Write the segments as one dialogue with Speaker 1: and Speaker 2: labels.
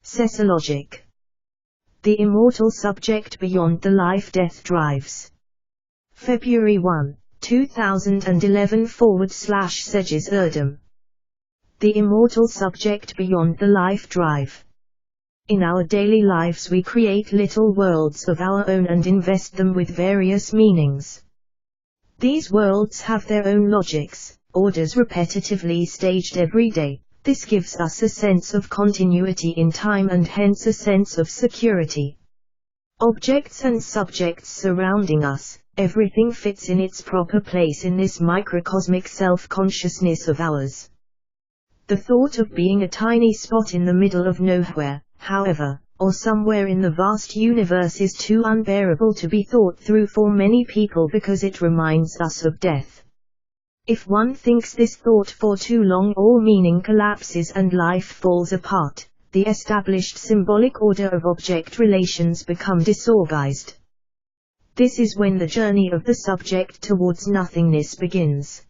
Speaker 1: Sociologic. The immortal subject beyond the life-death drives. February 1, 2011 / Cengiz Erdem. The immortal subject beyond the life drive. In our daily lives we create little worlds of our own and invest them with various meanings. These worlds have their own logics, orders repetitively staged every day. This gives us a sense of continuity in time and hence a sense of security. Objects and subjects surrounding us, everything fits in its proper place in this microcosmic self-consciousness of ours. The thought of being a tiny spot in the middle of nowhere, however, or somewhere in the vast universe is too unbearable to be thought through for many people because it reminds us of death. If one thinks this thought for too long, all meaning collapses and life falls apart. The established symbolic order of object relations become disorganized. This is when the journey of the subject towards nothingness begins.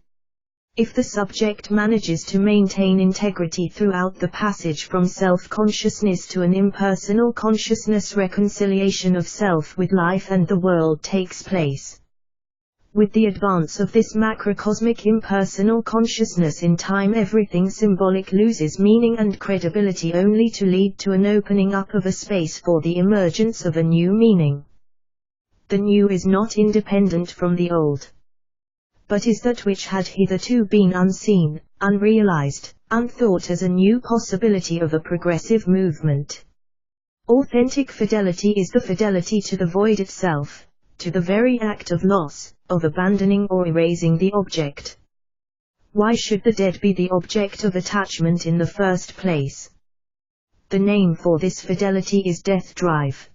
Speaker 1: If the subject manages to maintain integrity throughout the passage from self-consciousness to an impersonal consciousness, reconciliation of self with life and the world takes place. With the advance of this macrocosmic impersonal consciousness in time, everything symbolic loses meaning and credibility, only to lead to an opening up of a space for the emergence of a new meaning. The new is not independent from the old, but is that which had hitherto been unseen, unrealized, unthought as a new possibility of a progressive movement. Authentic fidelity is the fidelity to the void itself, to the very act of loss, of abandoning or erasing the object. Why should the dead be the object of attachment in the first place? The name for this fidelity is death drive.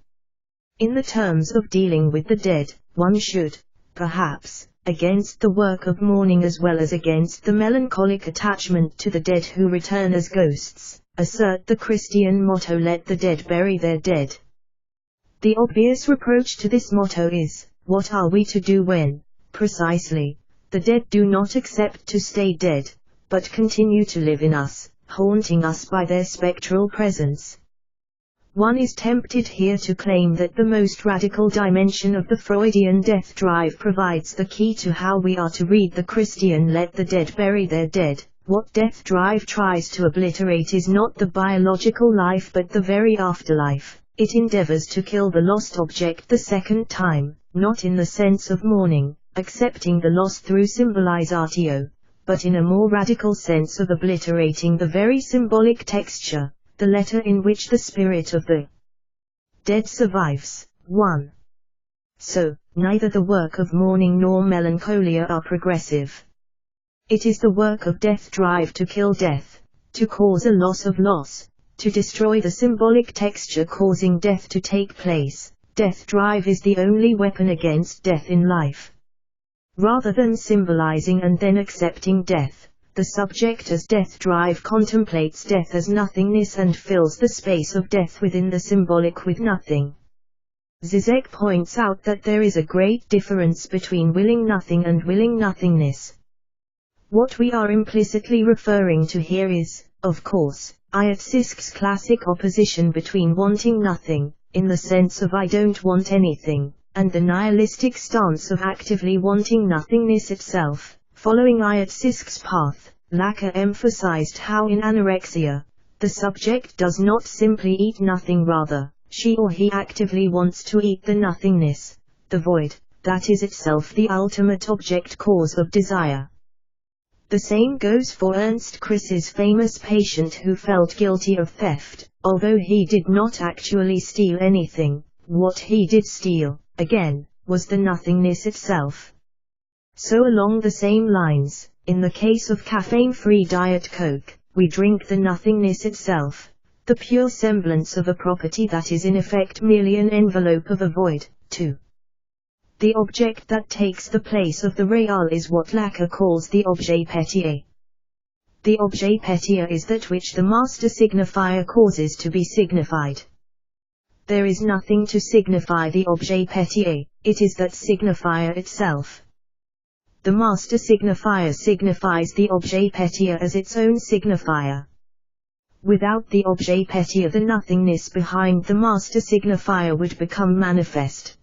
Speaker 1: In the terms of dealing with the dead, one should, perhaps, against the work of mourning as well as against the melancholic attachment to the dead who return as ghosts, assert the Christian motto, "Let the dead bury their dead." The obvious reproach to this motto is, what are we to do when, precisely, the dead do not accept to stay dead, but continue to live in us, haunting us by their spectral presence? One is tempted here to claim that the most radical dimension of the Freudian death drive provides the key to how we are to read the Christian "Let the dead bury their dead." What death drive tries to obliterate is not the biological life but the very afterlife. It endeavors to kill the lost object the second time, not in the sense of mourning, accepting the loss through symbolizatio, but in a more radical sense of obliterating the very symbolic texture, the letter in which the spirit of the dead survives. 1. So, neither the work of mourning nor melancholia are progressive. It is the work of death drive to kill death, to cause a loss of loss, to destroy the symbolic texture causing death to take place. Death drive is the only weapon against death in life. Rather than symbolizing and then accepting death, the subject as death drive contemplates death as nothingness and fills the space of death within the symbolic with nothing. Zizek points out that there is a great difference between willing nothing and willing nothingness. What we are implicitly referring to here is, of course, Zizek's classic opposition between wanting nothing, in the sense of I don't want anything, and the nihilistic stance of actively wanting nothingness itself. Following Zizek's path, Lacan emphasized how in anorexia, the subject does not simply eat nothing, rather, she or he actively wants to eat the nothingness, the void, that is itself the ultimate object cause of desire. The same goes for Ernst Kriss's famous patient who felt guilty of theft, although he did not actually steal anything. What he did steal, again, was the nothingness itself. So along the same lines, in the case of caffeine-free Diet Coke, we drink the nothingness itself, the pure semblance of a property that is in effect merely an envelope of a void. 2. The object that takes the place of the real is what Lacan calls the objet pétier. The objet pétier is that which the master signifier causes to be signified. There is nothing to signify the objet pétier, it is that signifier itself. The master signifier signifies the objet pétier as its own signifier. Without the objet petit, the nothingness behind the master signifier would become manifest.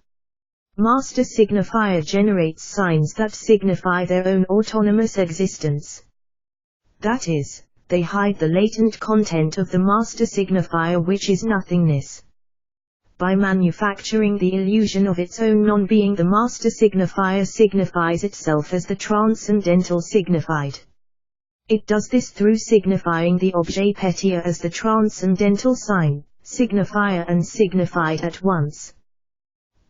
Speaker 1: Master signifier generates signs that signify their own autonomous existence. That is, they hide the latent content of the master signifier, which is nothingness. By manufacturing the illusion of its own non-being, the master signifier signifies itself as the transcendental signified. It does this through signifying the objet petit as the transcendental sign, signifier and signified at once.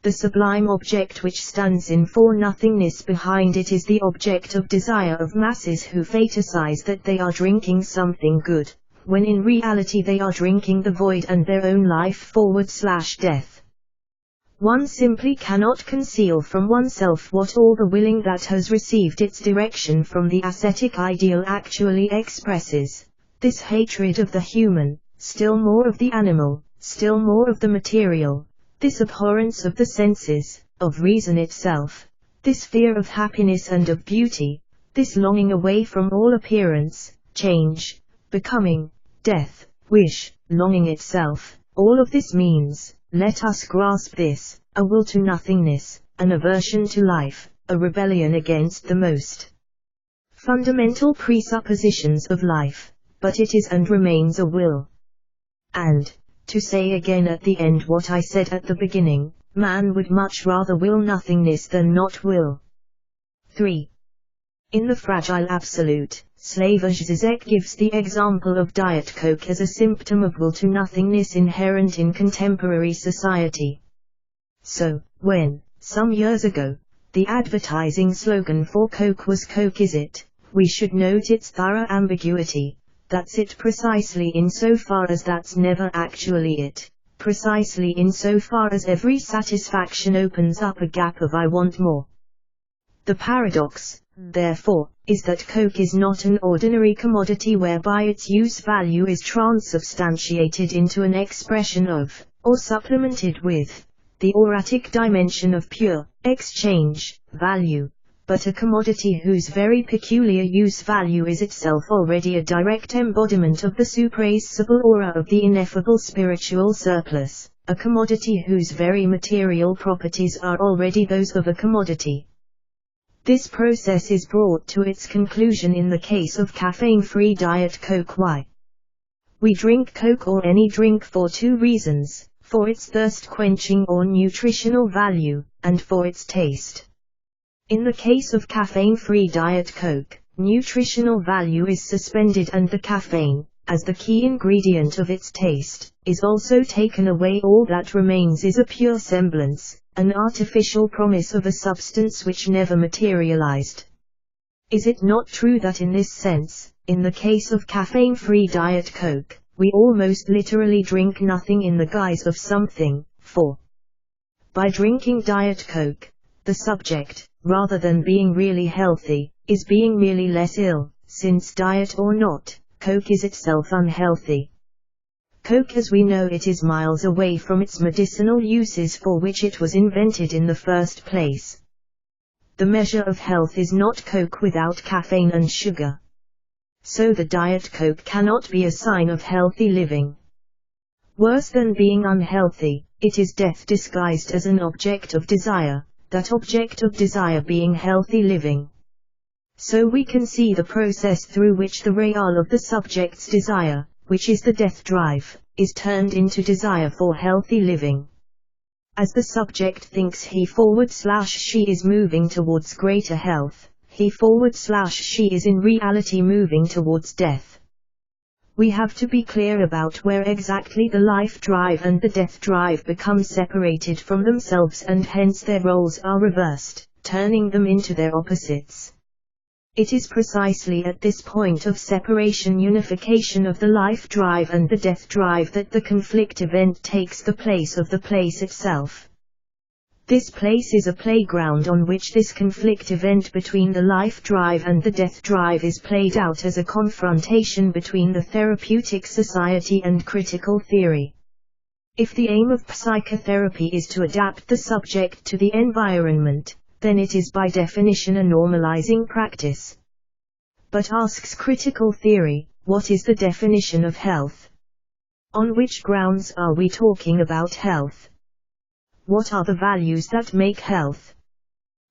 Speaker 1: The sublime object which stands in for nothingness behind it is the object of desire of masses who fantasize that they are drinking something good, when in reality they are drinking the void and their own life/death. One simply cannot conceal from oneself what all the willing that has received its direction from the ascetic ideal actually expresses: this hatred of the human, still more of the animal, still more of the material, this abhorrence of the senses, of reason itself, this fear of happiness and of beauty, this longing away from all appearance, change, becoming, death, wish, longing itself. All of this means, let us grasp this, a will to nothingness, an aversion to life, a rebellion against the most fundamental presuppositions of life, but it is and remains a will. And, to say again at the end what I said at the beginning, man would much rather will nothingness than not will. 3. In the fragile absolute, Slavoj Žižek gives the example of Diet Coke as a symptom of will to nothingness inherent in contemporary society. So, when, some years ago, the advertising slogan for Coke was "Coke is it," we should note its thorough ambiguity. That's it precisely insofar as that's never actually it, precisely insofar as every satisfaction opens up a gap of "I want more." The paradox, therefore, is that Coke is not an ordinary commodity whereby its use value is transubstantiated into an expression of, or supplemented with, the auratic dimension of pure exchange value, but a commodity whose very peculiar use value is itself already a direct embodiment of the suprasensible aura of the ineffable spiritual surplus, a commodity whose very material properties are already those of a commodity. This process is brought to its conclusion in the case of caffeine-free Diet Coke. Why? We drink Coke or any drink for two reasons: for its thirst-quenching or nutritional value, and for its taste. In the case of caffeine-free Diet Coke, nutritional value is suspended and the caffeine, as the key ingredient of its taste, is also taken away. All that remains is a pure semblance, an artificial promise of a substance which never materialized. Is it not true that in this sense, in the case of caffeine-free Diet Coke, we almost literally drink nothing in the guise of something, for by drinking Diet Coke, the subject, rather than being really healthy, is being merely less ill, since diet or not, Coke is itself unhealthy. Coke as we know it is miles away from its medicinal uses for which it was invented in the first place. The measure of health is not Coke without caffeine and sugar. So the Diet Coke cannot be a sign of healthy living. Worse than being unhealthy, it is death disguised as an object of desire, that object of desire being healthy living. So we can see the process through which the real of the subject's desire, which is the death drive, is turned into desire for healthy living. As the subject thinks he/she is moving towards greater health, he/she is in reality moving towards death. We have to be clear about where exactly the life drive and the death drive become separated from themselves, and hence their roles are reversed, turning them into their opposites. It is precisely at this point of separation, unification of the life drive and the death drive, that the conflict event takes the place of the place itself. This place is a playground on which this conflict event between the life drive and the death drive is played out as a confrontation between the therapeutic society and critical theory. If the aim of psychotherapy is to adapt the subject to the environment, then it is by definition a normalizing practice. But asks critical theory, What is the definition of health? On which grounds are we talking about health? What are the values that make health?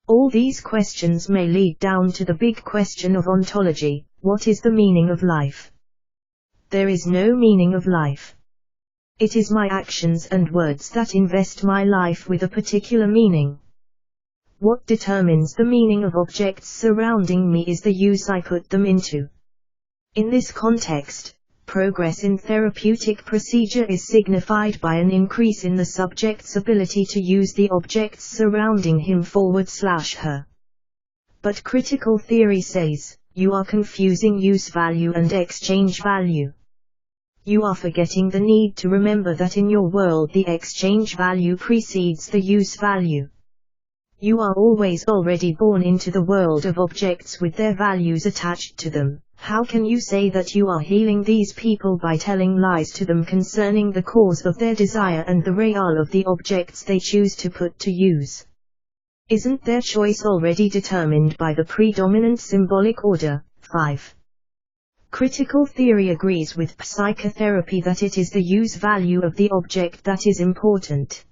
Speaker 1: All these questions may lead down to the big question of ontology. What is the meaning of life? There is no meaning of life. It is my actions and words that invest my life with a particular meaning. What determines the meaning of objects surrounding me is the use I put them into. In this context, progress in therapeutic procedure is signified by an increase in the subject's ability to use the objects surrounding him/her. But critical theory says, you are confusing use value and exchange value. You are forgetting the need to remember that in your world the exchange value precedes the use value. You are always already born into the world of objects with their values attached to them. How can you say that you are healing these people by telling lies to them concerning the cause of their desire and the real of the objects they choose to put to use? Isn't their choice already determined by the predominant symbolic order? 5. Critical theory agrees with psychotherapy that it is the use value of the object that is important.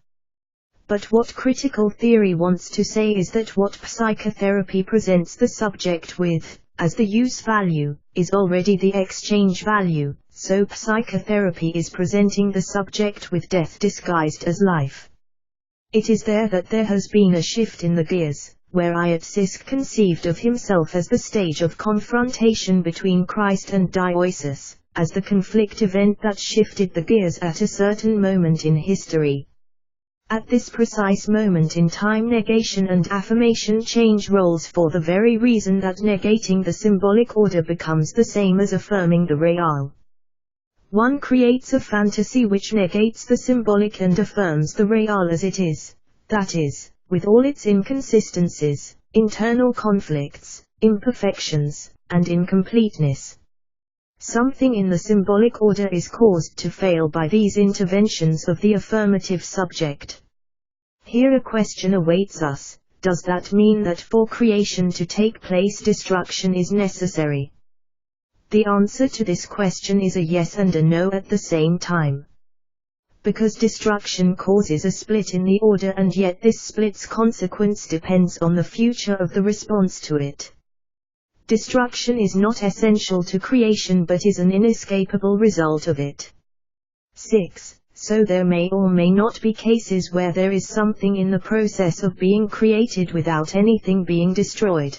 Speaker 1: But what critical theory wants to say is that what psychotherapy presents the subject with, as the use value, is already the exchange value, so psychotherapy is presenting the subject with death disguised as life. It is there that there has been a shift in the gears, where Ietzisk conceived of himself as the stage of confrontation between Christ and Dioisis, as the conflict event that shifted the gears at a certain moment in history. At this precise moment in time, negation and affirmation change roles for the very reason that negating the symbolic order becomes the same as affirming the real. One creates a fantasy which negates the symbolic and affirms the real as it is, that is, with all its inconsistencies, internal conflicts, imperfections, and incompleteness. Something in the symbolic order is caused to fail by these interventions of the affirmative subject. Here a question awaits us: does that mean that for creation to take place destruction is necessary? The answer to this question is a yes and a no at the same time. Because destruction causes a split in the order, and yet this split's consequence depends on the future of the response to it. Destruction is not essential to creation but is an inescapable result of it. 6. So there may or may not be cases where there is something in the process of being created without anything being destroyed.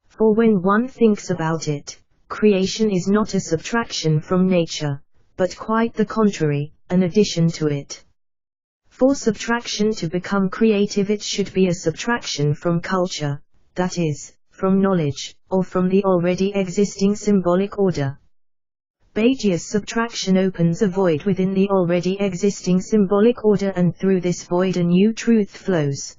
Speaker 1: For when one thinks about it, creation is not a subtraction from nature, but quite the contrary, an addition to it. For subtraction to become creative, it should be a subtraction from culture, that is, from knowledge, or from the already existing symbolic order. Begia's subtraction opens a void within the already existing symbolic order, and through this void a new truth flows.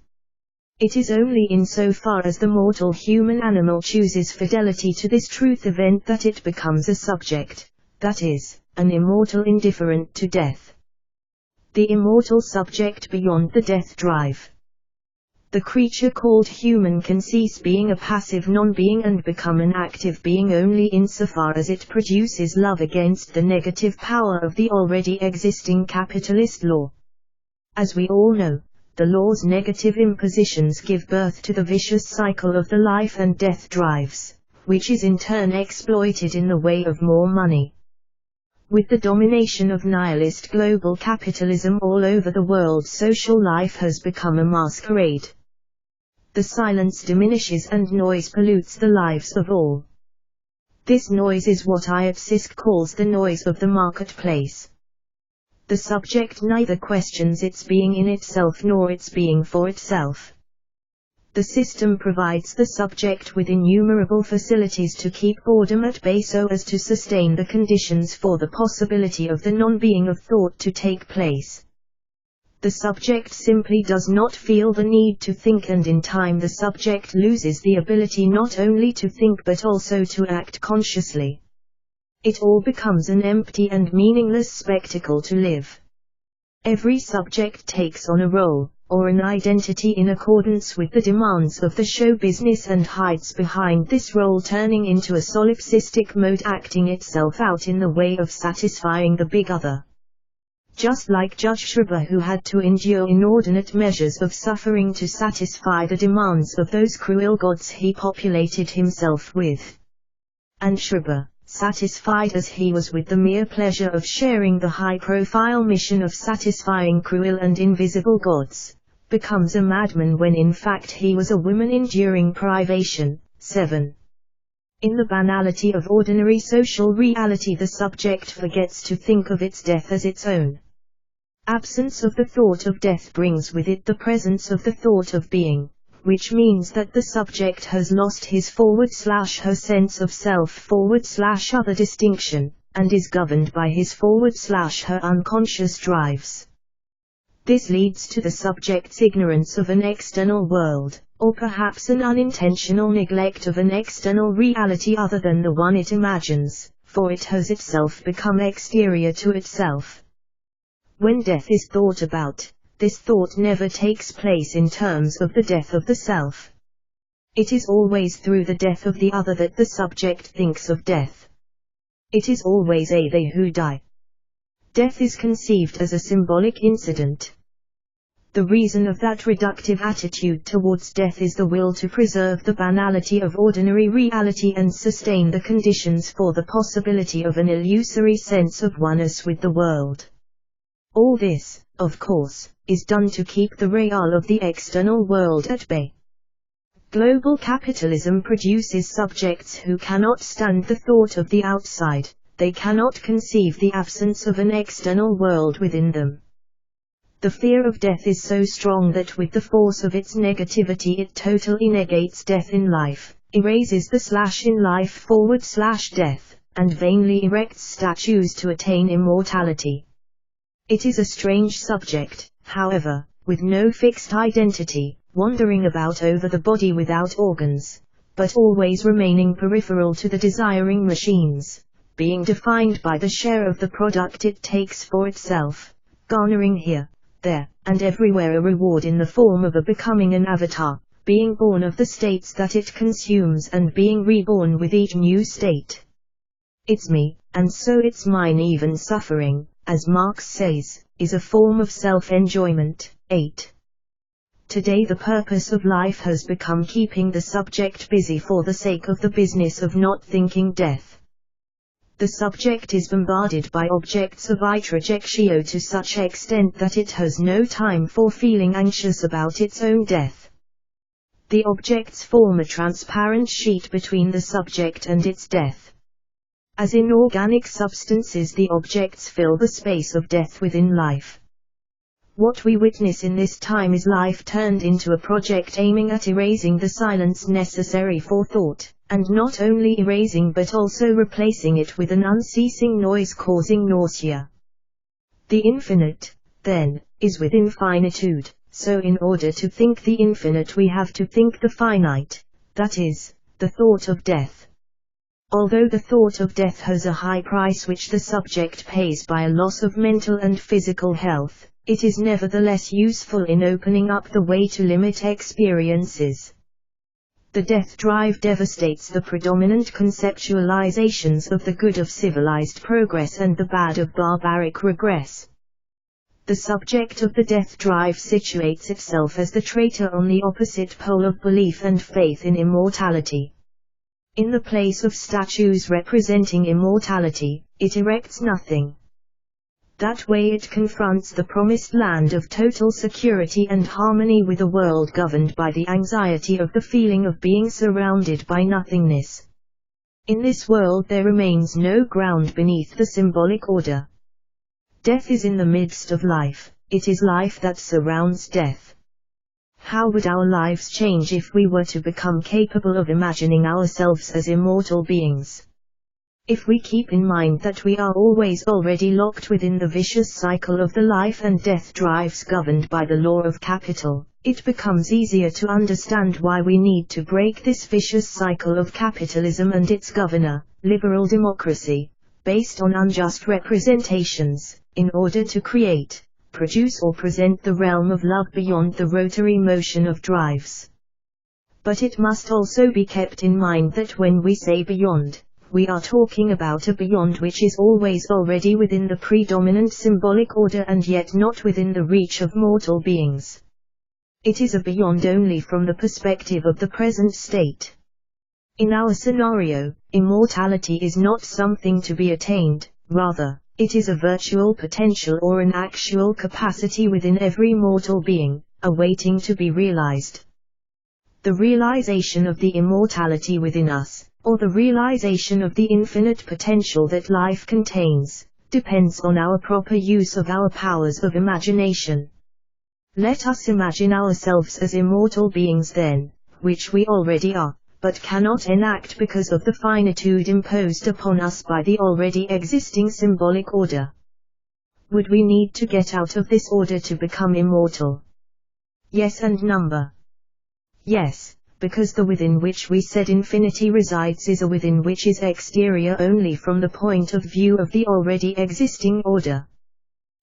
Speaker 1: It is only insofar as the mortal human animal chooses fidelity to this truth event that it becomes a subject, that is, an immortal indifferent to death. The immortal subject beyond the death drive. The creature called human can cease being a passive non-being and become an active being only insofar as it produces love against the negative power of the already existing capitalist law. As we all know, the law's negative impositions give birth to the vicious cycle of the life and death drives, which is in turn exploited in the way of more money. With the domination of nihilist global capitalism all over the world, social life has become a masquerade. The silence diminishes and noise pollutes the lives of all. This noise is what Ietzisk calls the noise of the marketplace. The subject neither questions its being in itself nor its being for itself. The system provides the subject with innumerable facilities to keep boredom at bay so as to sustain the conditions for the possibility of the non-being of thought to take place. The subject simply does not feel the need to think, and in time the subject loses the ability not only to think but also to act consciously. It all becomes an empty and meaningless spectacle to live. Every subject takes on a role, or an identity in accordance with the demands of the show business and hides behind this role, turning into a solipsistic mode, acting itself out in the way of satisfying the big other. Just like Judge Schreiber, who had to endure inordinate measures of suffering to satisfy the demands of those cruel gods he populated himself with. And Schreiber, satisfied as he was with the mere pleasure of sharing the high-profile mission of satisfying cruel and invisible gods, becomes a madman when in fact he was a woman enduring privation. 7. In the banality of ordinary social reality, the subject forgets to think of its death as its own. Absence of the thought of death brings with it the presence of the thought of being, which means that the subject has lost his /her sense of self/other distinction, and is governed by his /her unconscious drives. This leads to the subject's ignorance of an external world, or perhaps an unintentional neglect of an external reality other than the one it imagines, for it has itself become exterior to itself. When death is thought about, this thought never takes place in terms of the death of the self. It is always through the death of the other that the subject thinks of death. It is always they who die. Death is conceived as a symbolic incident. The reason of that reductive attitude towards death is the will to preserve the banality of ordinary reality and sustain the conditions for the possibility of an illusory sense of oneness with the world. All this, of course, is done to keep the real of the external world at bay. Global capitalism produces subjects who cannot stand the thought of the outside. They cannot conceive the absence of an external world within them. The fear of death is so strong that with the force of its negativity it totally negates death in life, erases the in life / death, and vainly erects statues to attain immortality. It is a strange subject, however, with no fixed identity, wandering about over the body without organs, but always remaining peripheral to the desiring machines, being defined by the share of the product it takes for itself, garnering here, there, and everywhere a reward in the form of becoming an avatar, being born of the states that it consumes and being reborn with each new state. It's me, and so it's mine. Even suffering, as Marx says, is a form of self-enjoyment. 8. Today the purpose of life has become keeping the subject busy for the sake of the business of not thinking death. The subject is bombarded by objects of introjectio to such extent that it has no time for feeling anxious about its own death. The objects form a transparent sheet between the subject and its death. As in organic substances, the objects fill the space of death within life. What we witness in this time is life turned into a project aiming at erasing the silence necessary for thought, and not only erasing but also replacing it with an unceasing noise causing nausea. The infinite, then, is within finitude, so in order to think the infinite we have to think the finite, that is, the thought of death. Although the thought of death has a high price which the subject pays by a loss of mental and physical health, it is nevertheless useful in opening up the way to limit experiences. The death drive devastates the predominant conceptualizations of the good of civilized progress and the bad of barbaric regress. The subject of the death drive situates itself as the traitor on the opposite pole of belief and faith in immortality. In the place of statues representing immortality, it erects nothing. That way it confronts the promised land of total security and harmony with a world governed by the anxiety of the feeling of being surrounded by nothingness. In this world there remains no ground beneath the symbolic order. Death is in the midst of life, it is life that surrounds death. How would our lives change if we were to become capable of imagining ourselves as immortal beings? If we keep in mind that we are always already locked within the vicious cycle of the life and death drives governed by the law of capital, it becomes easier to understand why we need to break this vicious cycle of capitalism and its governor, liberal democracy, based on unjust representations, in order to create, produce or present the realm of love beyond the rotary motion of drives. But it must also be kept in mind that when we say beyond, we are talking about a beyond which is always already within the predominant symbolic order and yet not within the reach of mortal beings. It is a beyond only from the perspective of the present state. In our scenario, immortality is not something to be attained, rather, it is a virtual potential or an actual capacity within every mortal being, awaiting to be realized. The realization of the immortality within us, or the realization of the infinite potential that life contains, depends on our proper use of our powers of imagination. Let us imagine ourselves as immortal beings then, which we already are, but cannot enact because of the finitude imposed upon us by the already existing symbolic order. Would we need to get out of this order to become immortal? Yes, and number. Yes, because the within which we said infinity resides is a within which is exterior only from the point of view of the already existing order.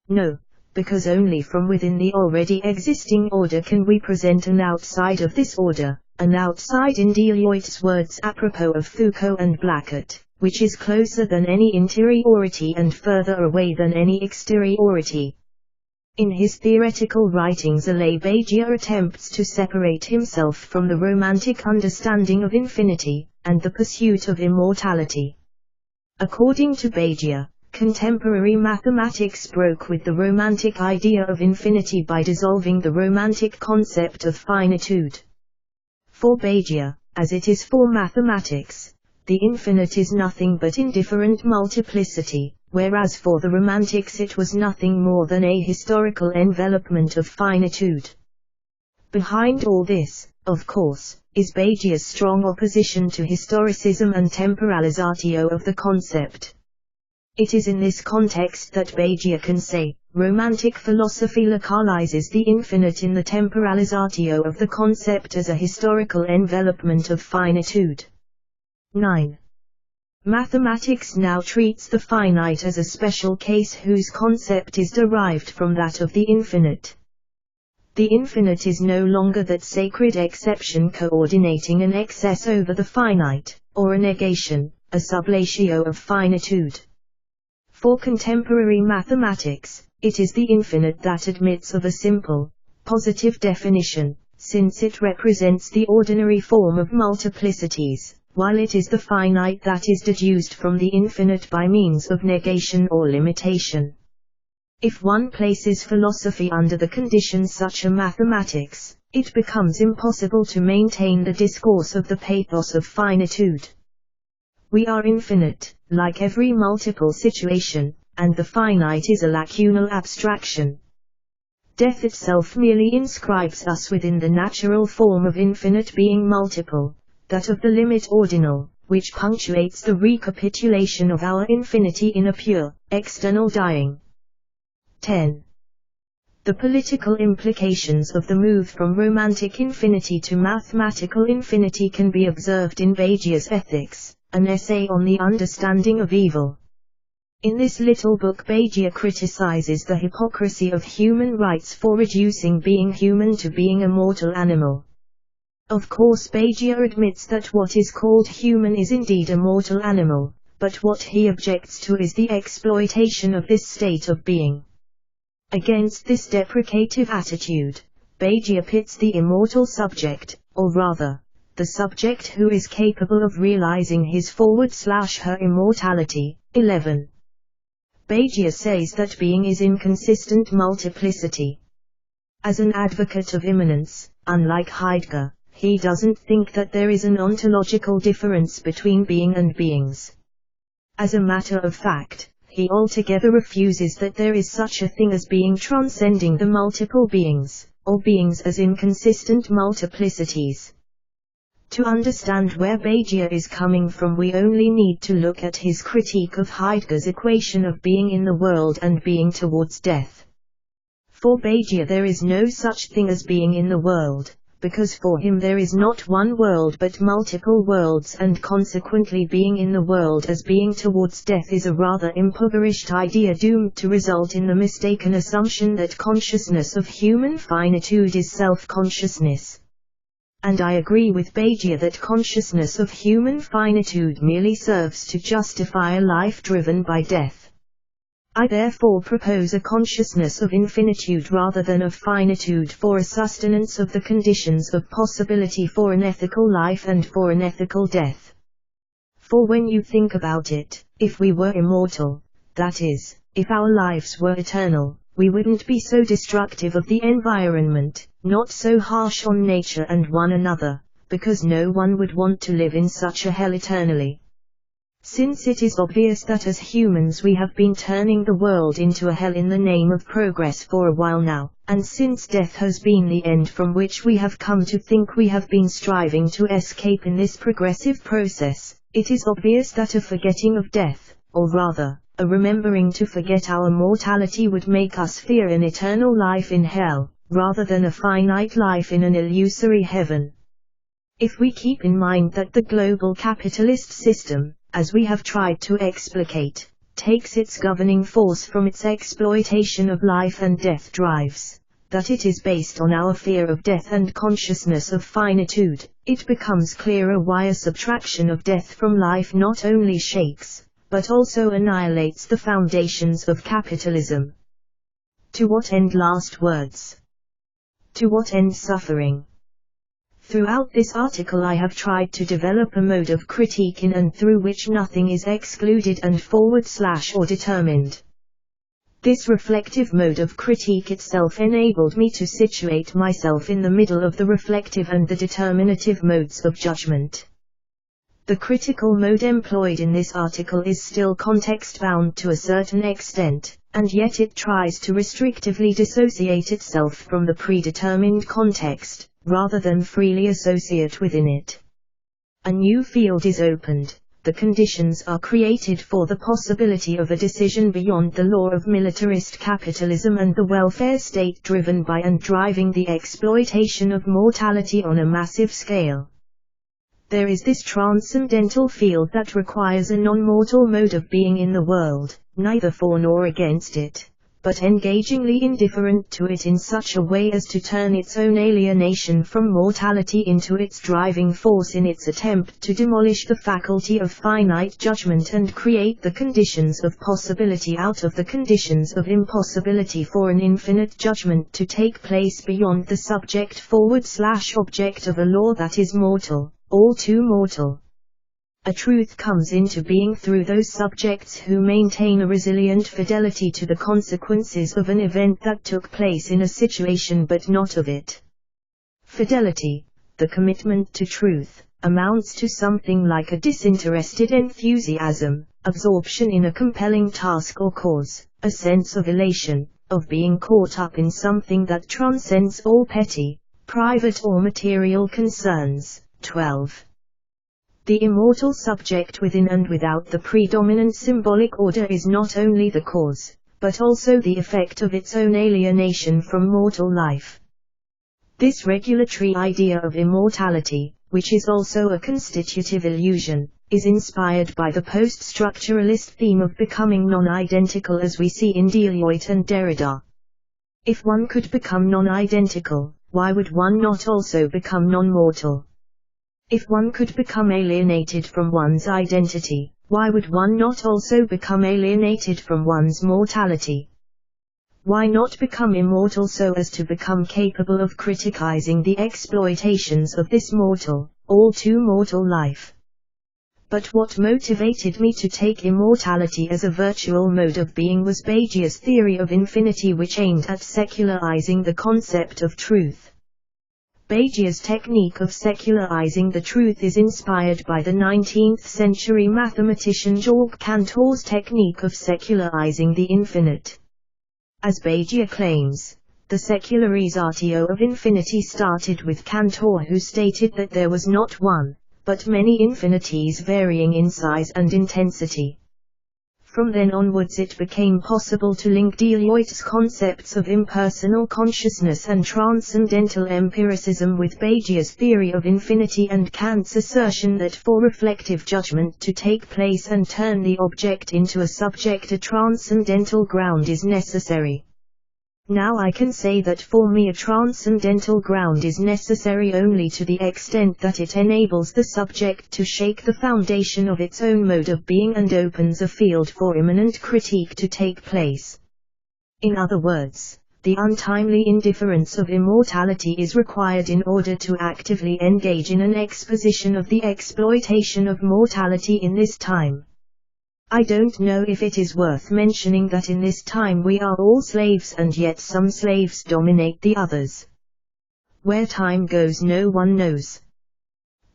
Speaker 1: No, because only from within the already existing order can we present an outside of this order, an outside in Deleuze's words apropos of Foucault and Blackett, which is closer than any interiority and further away than any exteriority. In his theoretical writings Alain Badiou attempts to separate himself from the romantic understanding of infinity, and the pursuit of immortality. According to Badiou, contemporary mathematics broke with the romantic idea of infinity by dissolving the romantic concept of finitude. For Badiou, as it is for mathematics, the infinite is nothing but indifferent multiplicity, whereas for the Romantics it was nothing more than a historical envelopment of finitude. Behind all this, of course, is Badiou's strong opposition to historicism and temporalizatio of the concept. It is in this context that Badiou can say, Romantic philosophy localizes the infinite in the temporalizatio of the concept as a historical envelopment of finitude. 9. Mathematics now treats the finite as a special case whose concept is derived from that of the infinite. The infinite is no longer that sacred exception coordinating an excess over the finite, or a negation, a sublatio of finitude. For contemporary mathematics, it is the infinite that admits of a simple, positive definition, since it represents the ordinary form of multiplicities, while it is the finite that is deduced from the infinite by means of negation or limitation. If one places philosophy under the conditions such as mathematics, it becomes impossible to maintain the discourse of the pathos of finitude. We are infinite, like every multiple situation, and the finite is a lacunal abstraction. Death itself merely inscribes us within the natural form of infinite being multiple, that of the limit ordinal, which punctuates the recapitulation of our infinity in a pure, external dying. 10. The political implications of the move from romantic infinity to mathematical infinity can be observed in Badiou's Ethics, an essay on the understanding of evil. In this little book Badiou criticizes the hypocrisy of human rights for reducing being human to being a mortal animal. Of course Badiou admits that what is called human is indeed a mortal animal, but what he objects to is the exploitation of this state of being. Against this deprecative attitude, Badiou pits the immortal subject, or rather, the subject who is capable of realizing his/her immortality. 11. Badiou says that being is inconsistent multiplicity. As an advocate of immanence, unlike Heidegger, he doesn't think that there is an ontological difference between being and beings. As a matter of fact, he altogether refuses that there is such a thing as being transcending the multiple beings, or beings as inconsistent multiplicities. To understand where Badiou is coming from we only need to look at his critique of Heidegger's equation of being in the world and being towards death. For Badiou there is no such thing as being in the world, because for him there is not one world but multiple worlds, and consequently being in the world as being towards death is a rather impoverished idea doomed to result in the mistaken assumption that consciousness of human finitude is self-consciousness. And I agree with Begia that consciousness of human finitude merely serves to justify a life driven by death. I therefore propose a consciousness of infinitude rather than of finitude for a sustenance of the conditions of possibility for an ethical life and for an ethical death. For when you think about it, if we were immortal, that is, if our lives were eternal, we wouldn't be so destructive of the environment, not so harsh on nature and one another, because no one would want to live in such a hell eternally. Since it is obvious that as humans we have been turning the world into a hell in the name of progress for a while now, and since death has been the end from which we have come to think we have been striving to escape in this progressive process, it is obvious that a forgetting of death, or rather, a remembering to forget our mortality would make us fear an eternal life in hell, rather than a finite life in an illusory heaven. If we keep in mind that the global capitalist system, as we have tried to explicate, takes its governing force from its exploitation of life and death drives, that it is based on our fear of death and consciousness of finitude, it becomes clearer why a subtraction of death from life not only shakes, but also annihilates the foundations of capitalism. To what end last words? To what end suffering? Throughout this article I have tried to develop a mode of critique in and through which nothing is excluded and / or determined. This reflective mode of critique itself enabled me to situate myself in the middle of the reflective and the determinative modes of judgment. The critical mode employed in this article is still context-bound to a certain extent, and yet it tries to restrictively dissociate itself from the predetermined context, rather than freely associate within it. A new field is opened, the conditions are created for the possibility of a decision beyond the law of militarist capitalism and the welfare state driven by and driving the exploitation of mortality on a massive scale. There is this transcendental field that requires a non-mortal mode of being in the world, neither for nor against it, but engagingly indifferent to it in such a way as to turn its own alienation from mortality into its driving force in its attempt to demolish the faculty of finite judgment and create the conditions of possibility out of the conditions of impossibility for an infinite judgment to take place beyond the subject / object of a law that is mortal, all too mortal. A truth comes into being through those subjects who maintain a resilient fidelity to the consequences of an event that took place in a situation but not of it. Fidelity, the commitment to truth, amounts to something like a disinterested enthusiasm, absorption in a compelling task or cause, a sense of elation, of being caught up in something that transcends all petty, private or material concerns. 12. The immortal subject within and without the predominant symbolic order is not only the cause, but also the effect of its own alienation from mortal life. This regulatory idea of immortality, which is also a constitutive illusion, is inspired by the post-structuralist theme of becoming non-identical as we see in Deleuze and Derrida. If one could become non-identical, why would one not also become non-mortal? If one could become alienated from one's identity, why would one not also become alienated from one's mortality? Why not become immortal so as to become capable of criticizing the exploitations of this mortal, all too mortal life? But what motivated me to take immortality as a virtual mode of being was Begia's theory of infinity, which aimed at secularizing the concept of truth. Begia's technique of secularizing the truth is inspired by the 19th century mathematician Jacques Cantor's technique of secularizing the infinite. As Begia claims, the secularizatio of infinity started with Cantor, who stated that there was not one, but many infinities varying in size and intensity. From then onwards it became possible to link Deleuze's concepts of impersonal consciousness and transcendental empiricism with Bagier's theory of infinity and Kant's assertion that for reflective judgment to take place and turn the object into a subject a transcendental ground is necessary. Now I can say that for me a transcendental ground is necessary only to the extent that it enables the subject to shake the foundation of its own mode of being and opens a field for immanent critique to take place. In other words, the untimely indifference of immortality is required in order to actively engage in an exposition of the exploitation of mortality in this time. I don't know if it is worth mentioning that in this time we are all slaves and yet some slaves dominate the others. Where time goes no one knows.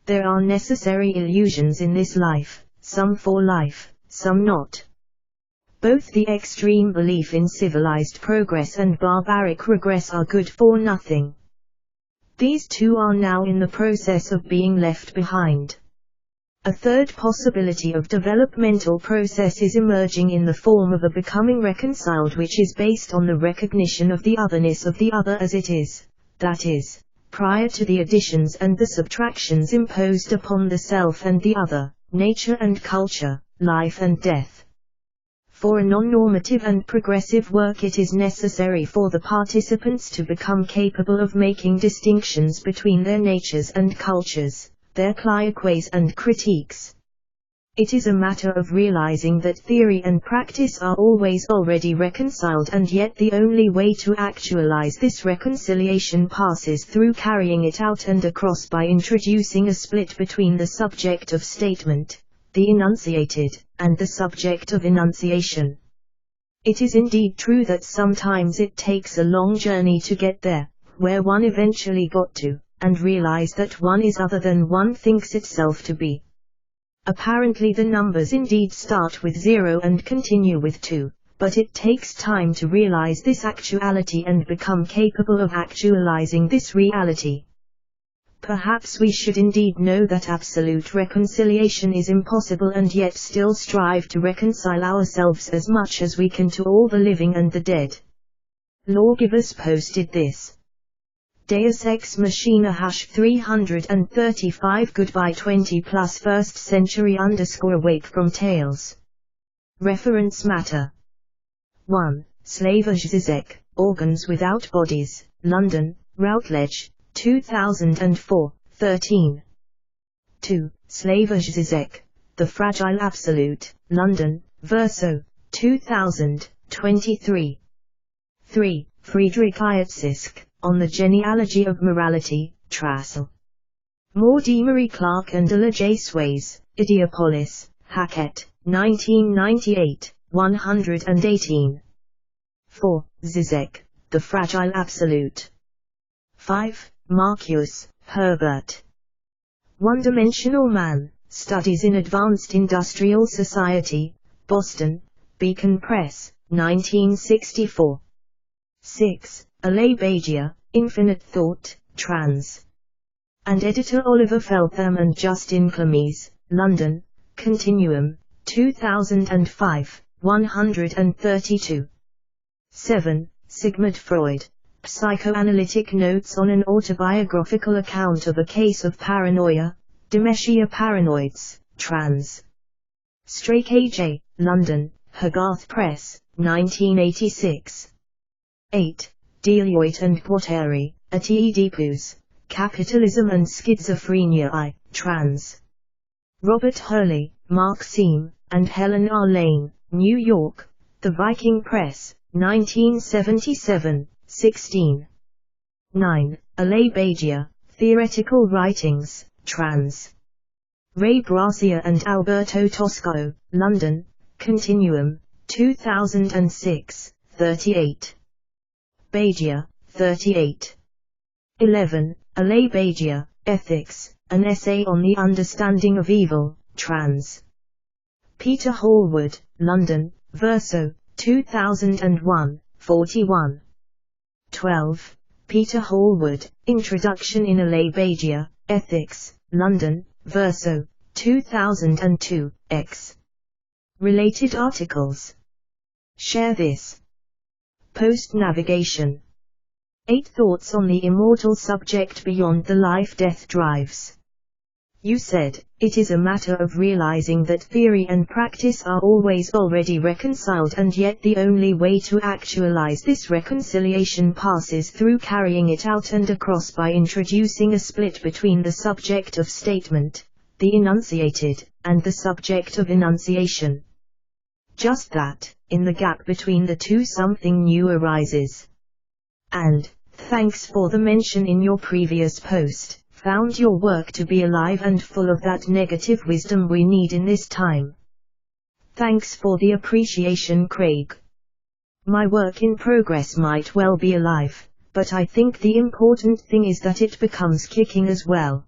Speaker 1: There are necessary illusions in this life, some for life, some not. Both the extreme belief in civilized progress and barbaric regress are good for nothing. These two are now in the process of being left behind. A third possibility of developmental process is emerging in the form of a becoming reconciled which is based on the recognition of the otherness of the other as it is, that is, prior to the additions and the subtractions imposed upon the self and the other, nature and culture, life and death. For a non-normative and progressive work it is necessary for the participants to become capable of making distinctions between their natures and cultures, their cliques and critiques. It is a matter of realizing that theory and practice are always already reconciled, and yet the only way to actualize this reconciliation passes through carrying it out and across by introducing a split between the subject of statement, the enunciated, and the subject of enunciation. It is indeed true that sometimes it takes a long journey to get there, where one eventually got to, and realize that one is other than one thinks itself to be. Apparently the numbers indeed start with 0 and continue with 2, but it takes time to realize this actuality and become capable of actualizing this reality. Perhaps we should indeed know that absolute reconciliation is impossible and yet still strive to reconcile ourselves as much as we can to all the living and the dead. Lawgivers posted this. Deus Ex Machina #335 Goodbye 20 plus 1st century _awake from Tales. Reference matter. 1. Slavoj Zizek, Organs Without Bodies, London, Routledge, 2004, 13. 2. Slavoj Zizek, The Fragile Absolute, London, Verso, 2000, 23. 3. Friedrich Ietzisk, On the Genealogy of Morality, Trassel. Moore D. Marie Clark and Ella J. Swayze, Idiopolis, Hackett, 1998, 118. 4. Zizek, The Fragile Absolute. 5. Marcus, Herbert. One-Dimensional Man, Studies in Advanced Industrial Society, Boston, Beacon Press, 1964. 6. Alain Bagier, Infinite Thought, Trans. And editor Oliver Feltham and Justin Clemese, London, Continuum, 2005, 132. 7. Sigmund Freud, Psychoanalytic Notes on an Autobiographical Account of a Case of Paranoia, Dementia Paranoids, Trans. Strake A.J., London, Hogarth Press, 1986. 8. Deleuze and Guattari, Oedipus, Capitalism and Schizophrenia I, Trans. Robert Hurley, Mark Seam, and Helen R. Lane, New York, The Viking Press, 1977, 16. 9. Alain Bagier, Theoretical Writings, Trans. Ray Bracia and Alberto Tosco, London, Continuum, 2006, 38. Bagier, 38. 11. Alain Bagier, Ethics, An Essay on the Understanding of Evil, Trans. Peter Hallward, London, Verso, 2001, 41. 12. Peter Hallward, Introduction in Alain Bagier, Ethics, London, Verso, 2002, X. Related articles. Share this. Post navigation. 8 thoughts on the immortal subject beyond the life-death drives. You said, it is a matter of realizing that theory and practice are always already reconciled, and yet the only way to actualize this reconciliation passes through carrying it out and across by introducing a split between the subject of statement, the enunciated, and the subject of enunciation. Just that, in the gap between the two something new arises. And, thanks for the mention in your previous post. Found your work to be alive and full of that negative wisdom we need in this time. Thanks for the appreciation, Craig. My work in progress might well be alive, but I think the important thing is that it becomes kicking as well.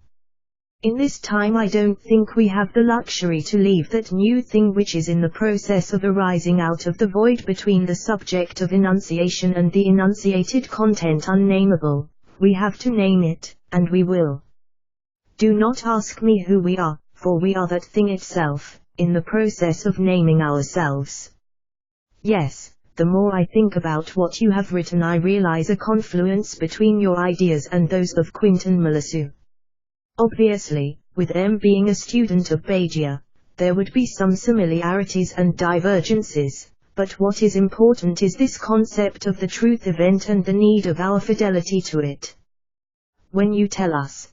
Speaker 1: In this time I don't think we have the luxury to leave that new thing which is in the process of arising out of the void between the subject of enunciation and the enunciated content unnameable. We have to name it, and we will. Do not ask me who we are, for we are that thing itself, in the process of naming ourselves. Yes, the more I think about what you have written I realize a confluence between your ideas and those of Quinton Melissu. Obviously, with M being a student of Begia, there would be some similarities and divergences, but what is important is this concept of the truth event and the need of our fidelity to it. When you tell us,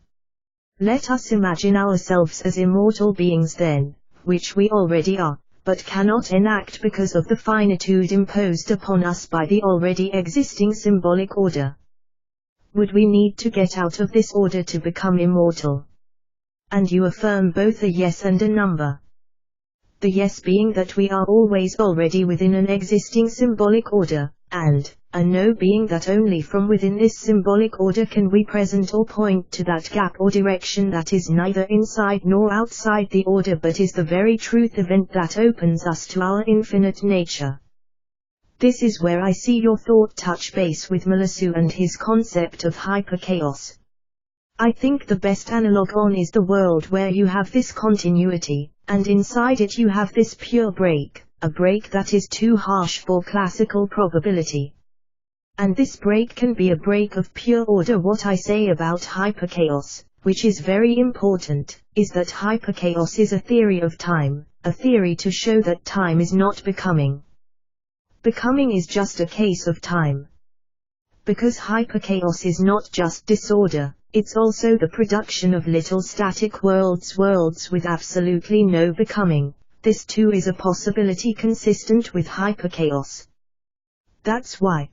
Speaker 1: let us imagine ourselves as immortal beings then, which we already are, but cannot enact because of the finitude imposed upon us by the already existing symbolic order. Would we need to get out of this order to become immortal? And you affirm both a yes and a number. The yes being that we are always already within an existing symbolic order, and a no being that only from within this symbolic order can we present or point to that gap or direction that is neither inside nor outside the order but is the very truth event that opens us to our infinite nature. This is where I see your thought touch base with Melissu and his concept of hyper-chaos. I think the best analog on is the world where you have this continuity, and inside it you have this pure break, a break that is too harsh for classical probability. And this break can be a break of pure order. What I say about hyper-chaos, which is very important, is that hyper-chaos is a theory of time, a theory to show that time is not becoming. Becoming is just a case of time. Because hyper-chaos is not just disorder, it's also the production of little static worlds with absolutely no becoming. This too is a possibility consistent with hyper-chaos. That's why,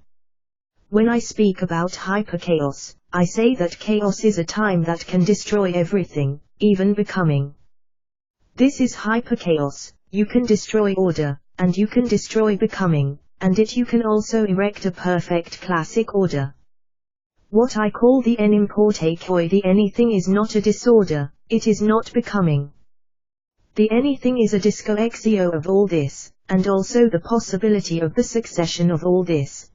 Speaker 1: when I speak about hyper-chaos, I say that chaos is a time that can destroy everything, even becoming. This is hyper-chaos. You can destroy order, and you can destroy becoming, and you can also erect a perfect classic order. What I call the inimportatoi, the anything, is not a disorder, it is not becoming. The anything is a discoexio of all this, and also the possibility of the succession of all this.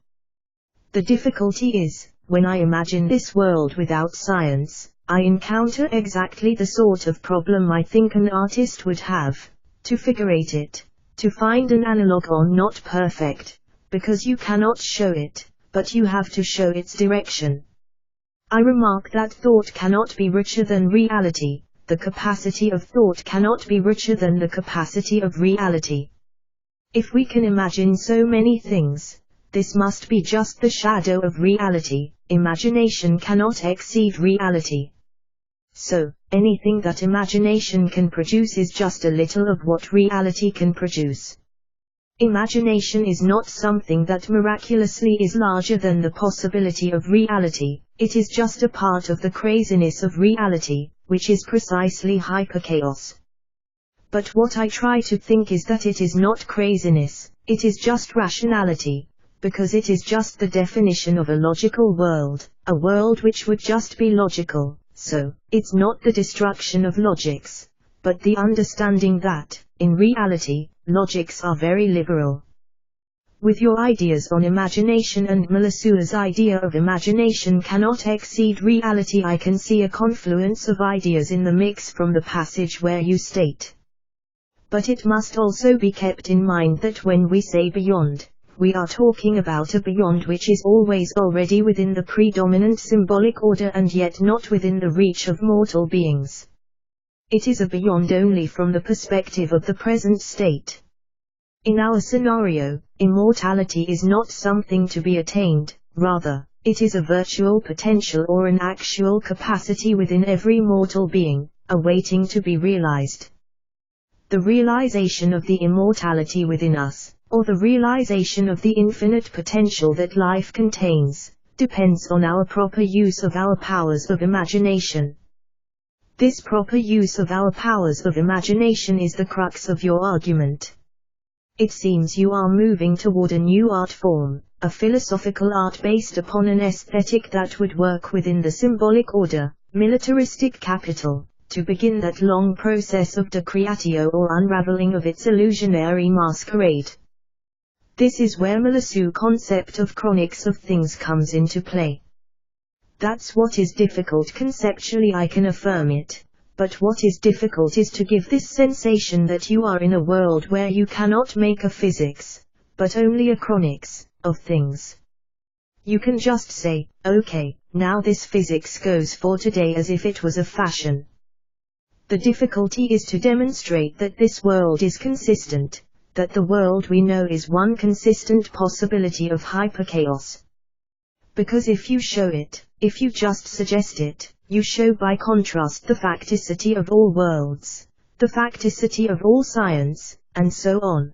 Speaker 1: The difficulty is, when I imagine this world without science, I encounter exactly the sort of problem I think an artist would have, to figurate it, to find an analog on not perfect, because you cannot show it, but you have to show its direction. I remark that thought cannot be richer than reality, the capacity of thought cannot be richer than the capacity of reality. If we can imagine so many things, this must be just the shadow of reality. Imagination cannot exceed reality. So, anything that imagination can produce is just a little of what reality can produce. Imagination is not something that miraculously is larger than the possibility of reality, it is just a part of the craziness of reality, which is precisely hyper-chaos. But what I try to think is that it is not craziness, it is just rationality. Because it is just the definition of a logical world, a world which would just be logical. So, it's not the destruction of logics, but the understanding that, in reality, logics are very liberal. With your ideas on imagination and Melissu's idea of imagination cannot exceed reality, I can see a confluence of ideas in the mix from the passage where you state, But it must also be kept in mind that when we say beyond, we are talking about a beyond which is always already within the predominant symbolic order and yet not within the reach of mortal beings. It is a beyond only from the perspective of the present state. In our scenario, immortality is not something to be attained, rather, it is a virtual potential or an actual capacity within every mortal being, awaiting to be realized. The realization of the immortality within us, or the realization of the infinite potential that life contains, depends on our proper use of our powers of imagination. This proper use of our powers of imagination is the crux of your argument. It seems you are moving toward a new art form, a philosophical art based upon an aesthetic that would work within the symbolic order, militaristic capital, to begin that long process of decreatio or unraveling of its illusionary masquerade. This is where Melissu's concept of chronics of things comes into play. That's what is difficult conceptually, I can affirm it, but what is difficult is to give this sensation that you are in a world where you cannot make a physics, but only a chronics, of things. You can just say, okay, now this physics goes for today as if it was a fashion. The difficulty is to demonstrate that this world is consistent, that the world we know is one consistent possibility of hyperchaos. Because if you show it, if you just suggest it, you show by contrast the facticity of all worlds, the facticity of all science, and so on.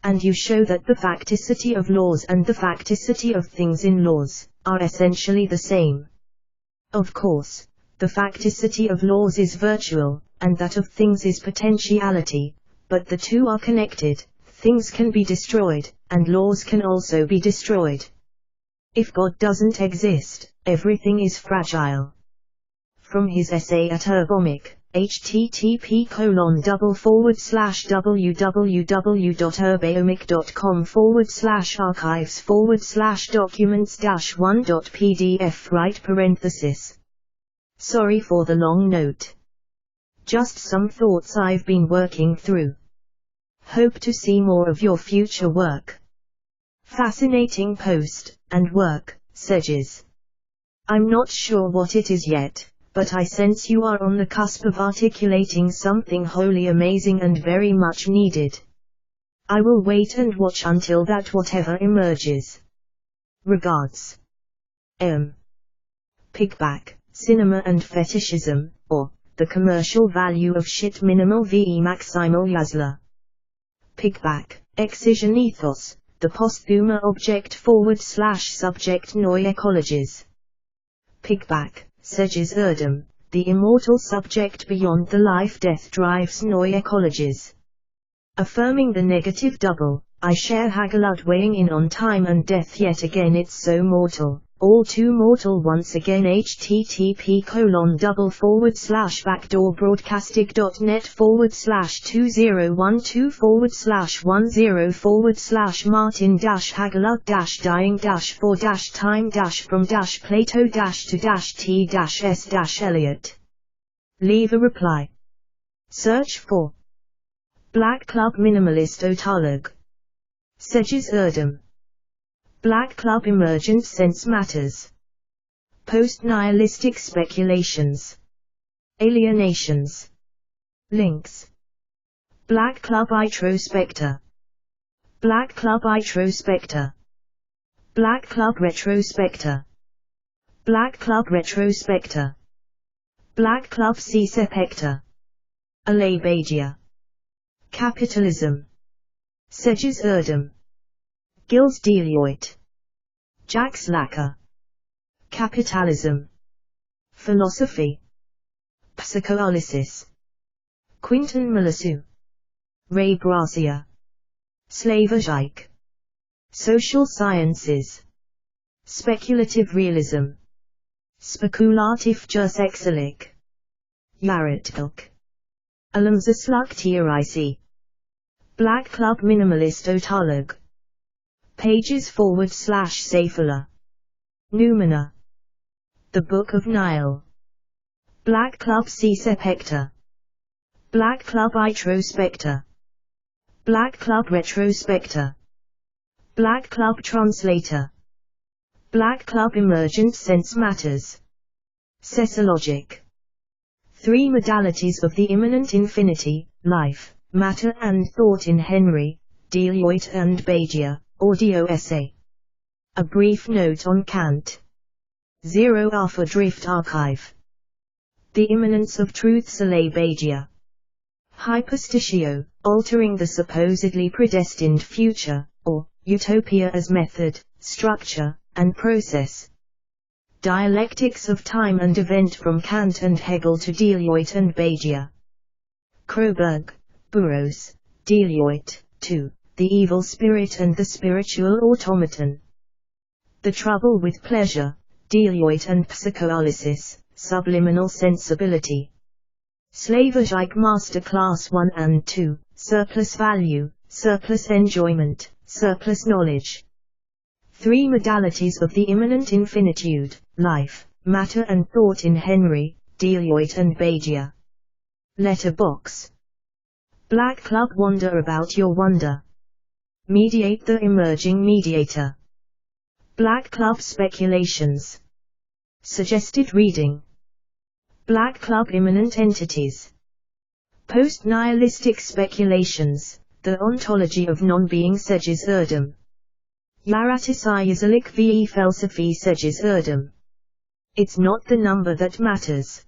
Speaker 1: And you show that the facticity of laws and the facticity of things in laws, are essentially the same. Of course, the facticity of laws is virtual, and that of things is potentiality, but the two are connected. Things can be destroyed, and laws can also be destroyed. If God doesn't exist, everything is fragile. From his essay at Ergonomic, http://www.ergonomic.com/archives/documents-1.pdf right parenthesis. Sorry for the long note. Just some thoughts I've been working through. Hope to see more of your future work. Fascinating post, and work, Cengiz. I'm not sure what it is yet, but I sense you are on the cusp of articulating something wholly amazing and very much needed. I will wait and watch until that whatever emerges. Regards. M. Pigback, Cinema and Fetishism, or, The Commercial Value of Shit Minimal v. Maximal Yazla. Pigback, Excision Ethos, The Posthumer Object/Subject Neo-Ecologies. Pigback, Cengiz Erdem, The Immortal Subject Beyond the Life-Death Drives Neo-Ecologies. Affirming the negative double, I share Hagalud weighing in on time and death yet again, it's so mortal, all too mortal once again. http://backdoor-castig.net//2012/10/forward/martin-hagalud-dying-for-t-s-eliot. Leave a reply. Search for Black Club Minimalist Otalog. Cengiz Erdem. Black Club Emergent Sense Matters. Post-nihilistic speculations. Alienations. Links. Black Club Introspector. Black Club Introspector. Black Club Retrospector. Black Club Retrospector. Black Club Cisepector. Alabagia. Capitalism. Cengiz Erdem. Gilles Deliotte. Jacques Lacan. Capitalism. Philosophy. Psychoanalysis. Quentin Melissu. Ray Gracia. Slavojike. Social sciences. Speculative realism. Spekulativ Jursexelik. Yaretilk. Alamzasluk Tiaraisi. Black Club Minimalist Otalog. Pages/Safala. Numina. The Book of Nile. Black Club Cisepector. Black Club Introspector, Black Club Retrospector, Black Club Translator, Black Club Emergent Sense Matters, Cesologic. 3 modalities of the immanent infinity, life, matter and thought in Henry, Deloitte and Begia, audio essay. A brief note on Kant. 0 Alpha Drift Archive. The Immanence of Truth Soleil Begia. Hyperstatio, altering the supposedly predestined future, or utopia as method, structure, and process. Dialectics of Time and Event from Kant and Hegel to Deloitte and Begia. Kroberg, Burroughs, Deloitte, 2. The Evil Spirit and the Spiritual Automaton. The Trouble with Pleasure, Deloitte and Psychoanalysis, Subliminal Sensibility. Slavologic Masterclass 1 and 2, Surplus Value, Surplus Enjoyment, Surplus Knowledge. 3 modalities of the immanent infinitude, life, matter and thought in Henry, Deloitte and Begia. Letterbox. Black Club Wonder about your wonder. Mediate the emerging mediator. Black Club Speculations. Suggested reading. Black Club Immanent Entities. Post-nihilistic Speculations, The Ontology of Non-Being Cengiz Erdem. Yaratıcılık ve felsefi Cengiz Erdem. It's not the number that matters.